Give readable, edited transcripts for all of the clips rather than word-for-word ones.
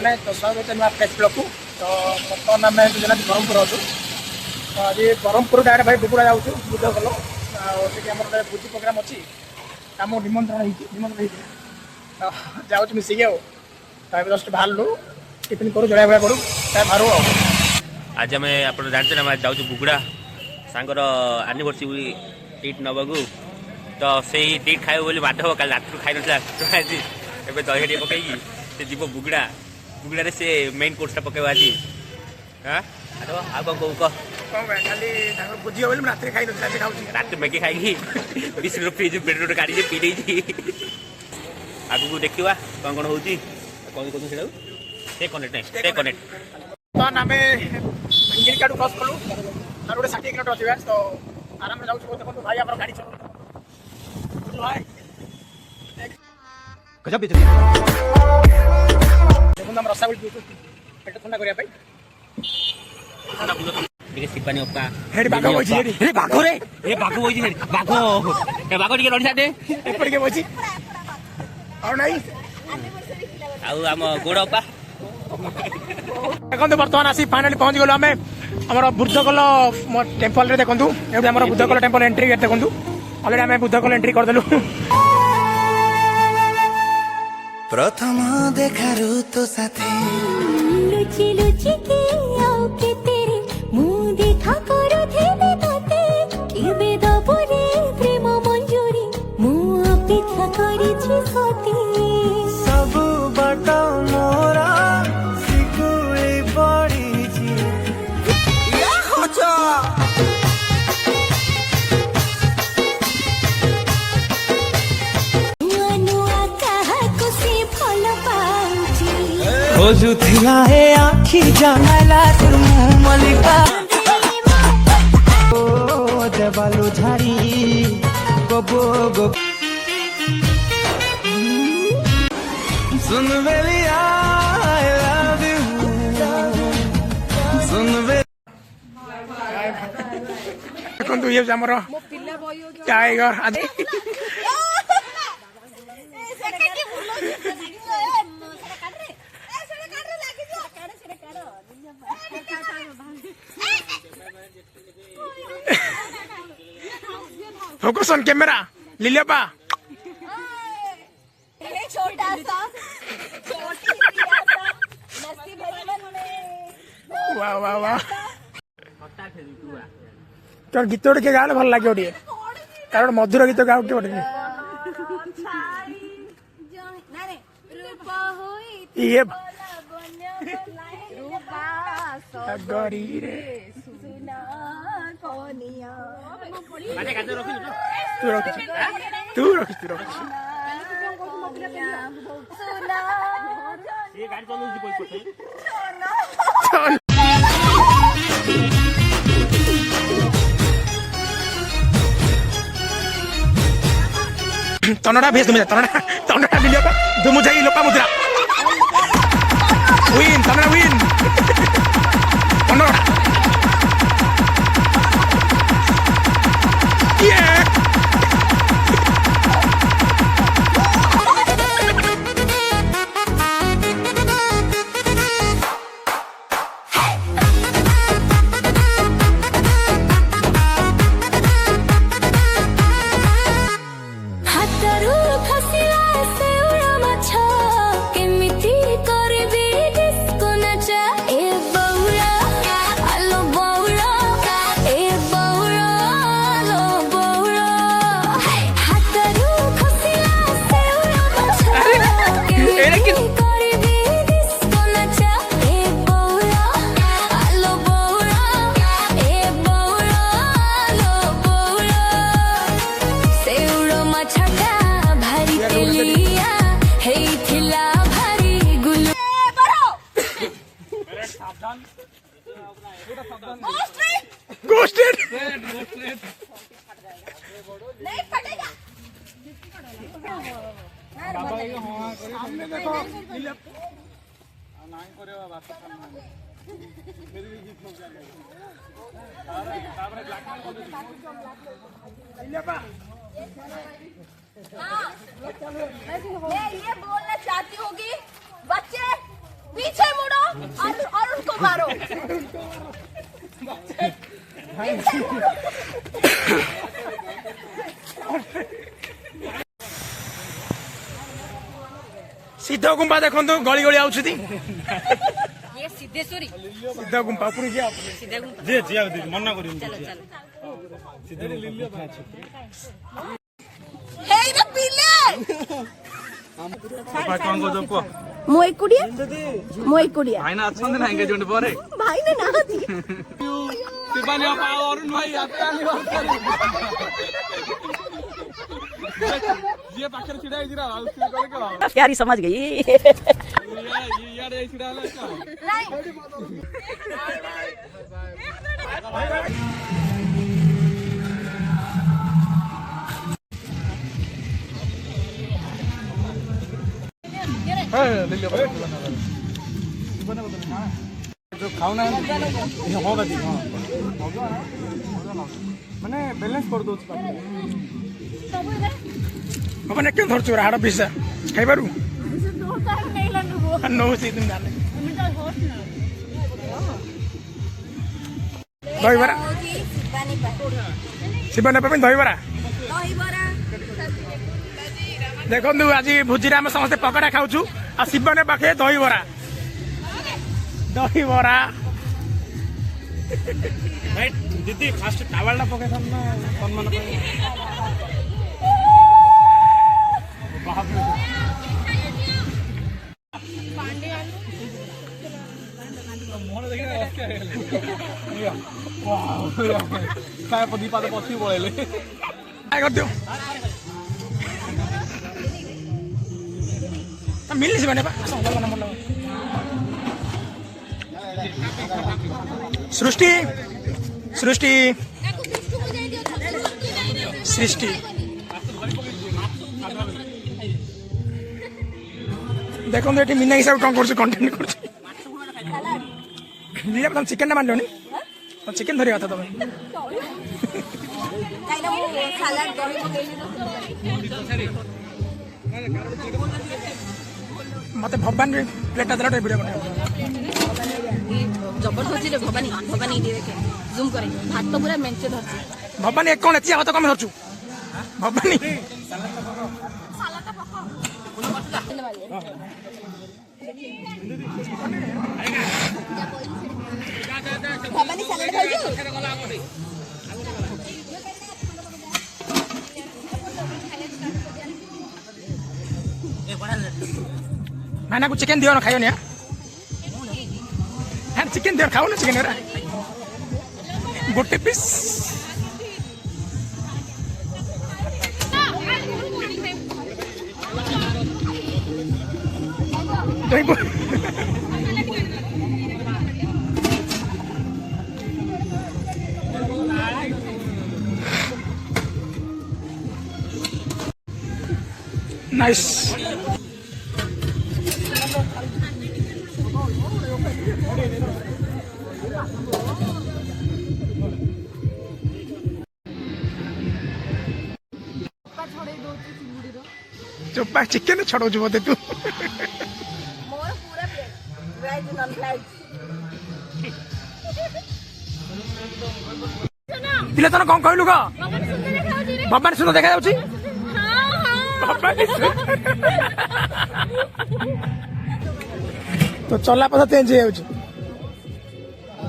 मैंने तो स्वागत है फ्रेश ब्लॉग को। तो बर्तमान आम ब्रह्मपुर अच्छु। तो आज ब्रह्मपुर डायरेक्ट भाई बुकुड़ा जाऊँ बुद्ध कल आम भोजी प्रोग्राम अच्छी आम निमंत्रण जाऊँ मिसिक जस्ट बाहर टिफिन करूँ जड़िया भाया करूँ बाहर आज आम आप जानते हैं जाऊँ बुकुड़ा सांगर एनिवर्सरी ट्रिट नवाकू। तो से ट्रिट खाए बोली माधव कल रात खाई ना आज एवं दही पकईकी से जीव बुगुड़ा बुगुड़ा से मेन कोर्सटा पकेब आज। हाँ आ कौन कह भोजी हो रात खाई रात मैगी खाई 20 फ्रिज ब्रेड रोड काढ़ी पी दे आगू देखा कौन कौन हो कौन कनेक्ट आम हिंगिल काटू क्रस कलु और गोटे 60 किलोमीटर अच्छे तो आराम से जाऊँ देखो भाई आप गाड़ी चलो देखो हम रसावली पीछे पेट ठंडा करने शिपानी अप्पा हेड बाघ बजी रे बाघ रे ए बाघ बजी बाघ ए बाघ टिके लड़ी साथे एपड़ के बजी और नहीं आउ हम गोड़ अप्पा देखो बर्तमान आसी फाइनली पहुंच गलो आम आम बुद्धकल टेम्पल रे देखो ये आम बुद्धकल टेम्पल एंट्री गेट देखो अलरेडी आम बुद्धकल एंट्री करदेलु। प्रथम देखारु तो साथे लुचि लुचि के आओ के तेरे मुंह देखा करो धेले ताते केबे दबरे प्रेम मंजूरी मुंह अपेक्षा करिछि सती सब बाट मोरा सिकुली पड़ीछि या होचा खोजुथिला हे आखि जंगला सुरमु मलिका ओ देवालु झाड़ी गोबो गो सुन बेली आई लव यू सुन बे देखो ये हमर टाइगर आज फोकस ऑन कैमरा लिलियापा छोटा सा वाह वाह वाह तोर गीत के गाले भल लागे ओडी कारण मधुर गीत गाउ के ओडी ये गरी रे तू रखी तनडा भेज तुम्हें तनडा मिलियो तुम जाई लोपा मुद्रा विन तनडा विन तनडा Ghosted. नहीं फटेगा। सामने देखो। नहीं करेगा बात करना। मेरी भी जीत हो जाएगी। तारे ब्लैक मैन बोल लिया मैं ये बोलना चाहती हूँ कि बच्चे पीछे मुड़ो और अरुण को मारो। सिद्ध गुंफा देखो गली गली आउछथि ये सिद्धेश्वरी सिद्ध गुंफा पुरी क्या सीधे गुंफा। जे जिया मना करियो चलो चलो हे रे पिले भाई कोन को जब को मो एकुडिया भाई ना अछन ना एंगेजमेंट परे भाई ने नाहती शिवानी आप अरुण भाई आपका एनिवर्सरी ये पाखर छिड़ा है जिरा उसके करे का प्यारी समझ गई। यार ये छिड़ा है का जो खाऊ ना होगा दी माने बैलेंस कर दो अपन क्यों धरछु हाड़ पिसा खाइ पारु नौ से दिन जाने दहीबरा शिवने पे दहीबरा देखो आज भोजी आम समस्ते पकड़ा खाऊँ आ शिवने पाखे दहीबरा दहीबरा भाई दीदी फास्ट टावलटा पके सन ना सम्मान पे काय पदी पाद पछी पळेले काय करदियो मिलले शिवने पा सृष्टि सृष्टि सृष्टि देखो ये मीना हिसाब कौन कर कंटेंट कर चिकेन मान लो चिकेन धरिया था तुम्हें मत भगवान प्लेटा देला वीडियो बना जबरदस्ती रे भवानी भवानी देखे जूम करे हाथ तो पूरा मेंचे धरছে भवानी एक कौन एतिया हाथ कम धरछु भवानी भवानी सलाड खाइयो मैंने कुछ चिकन दियो ना खाइयो ना हाँ चिकन दियो खाओ ना चिकन गोटे पीस नाइस चोपा चिकेन छड़ो बोधे तू मोर पूरा प्लेट वेज नॉन वेज पिला तन कौन कहलु ग भगवान सुंदर देखा जाउची तो चला पता चेंज हो जाउची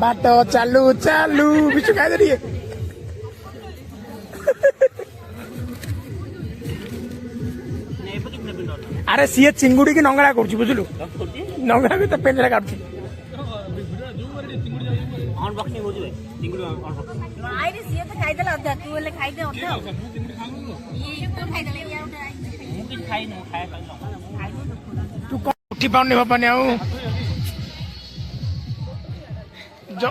बाट चालू चालू बिचु खाइ दरिए अरे सीए चिंगुड़ी की नंगड़ा करछु बुझलु नंगड़ा भी तो पेंजरा काटछु अनबॉक्सिंग हो जवे चिंगुड़ी अनबॉक्सिंग आइरे सिए तो खाइ देला अधा तू ले खाइ दे अधा ये तो खाइ देले यार उठा मु कि खाइ न खाय खाइ तू कौन उठी पाउनी भपानी आउ जो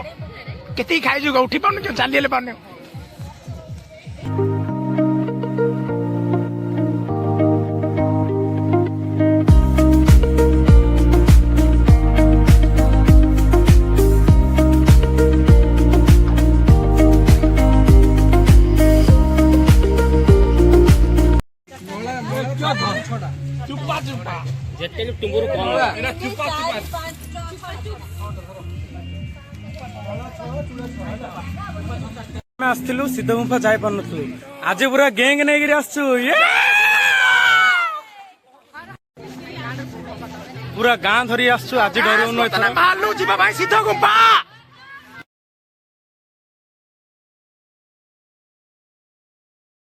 केती खाइ जुगा उठी पाउनी क्यों चालिए ले पाउनी जेते टुंगुर कम एरा चुपा चुपा ଆମେ ଆସିଥିଲୁ ସିଦ୍ଧ ଗୁମ୍ଫା ଯାଇପାରୁନଥିଲୁ ଆଜି ପୁରା ଗ୍ୟାଙ୍ଗ ନେଇକିରି ଆସିଛୁ ପୁରା ଗାଁ ଧରି ଆସିଛୁ ଆଜି ଡରୁନୁ ଏଥର ଯିବା ଭାଇ ସିଦ୍ଧ ଗୁମ୍ଫା